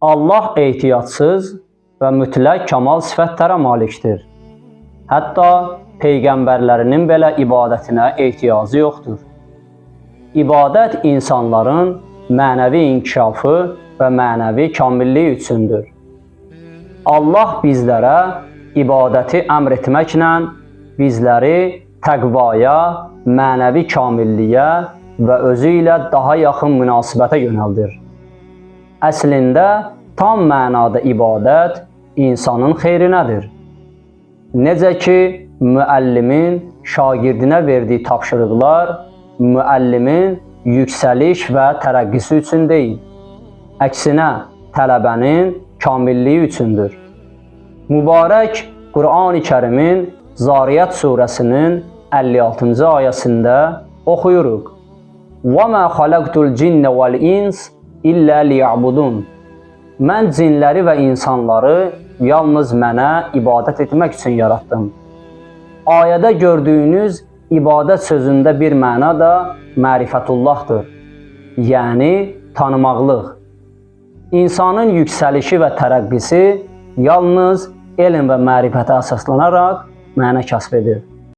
Allah ehtiyatsız və mütləq kamal sifətlərə malikdir. Hətta peyğəmbərlərinin belə ibadətinə ehtiyacı yoxdur. İbadət insanların mənəvi inkişafı və mənəvi kamilliyi üçündür. Allah bizlərə ibadəti əmr etməklə bizləri təqvaya, mənəvi kamilliyə və özü ilə daha yaxın münasibətə yönəldir. Əslində, tam mənada ibadət insanın xeyrinədir. Necə ki, müəllimin şagirdinə verdiyi tapşırıqlar müəllimin yüksəliş və tərəqqisi üçün deyil, əksinə tələbənin kamilliyi üçündür. Mübarək Qur'an-ı Kərimin Zariyat surəsinin 56-cı ayəsində oxuyuruq. وَمَا خَلَقْتُ الْجِنَّ وَالْإِنْسِ İllə liya'budun. Mən cinləri və insanları yalnız mənə ibadət etmək üçün yaratdım. Ayədə gördüyünüz ibadət sözündə bir məna da mərifətullahdır, yəni tanımaqlıq. İnsanın yüksəlişi və tərəqqisi yalnız elm və mərifətə əsaslanaraq mənə kəsb edir.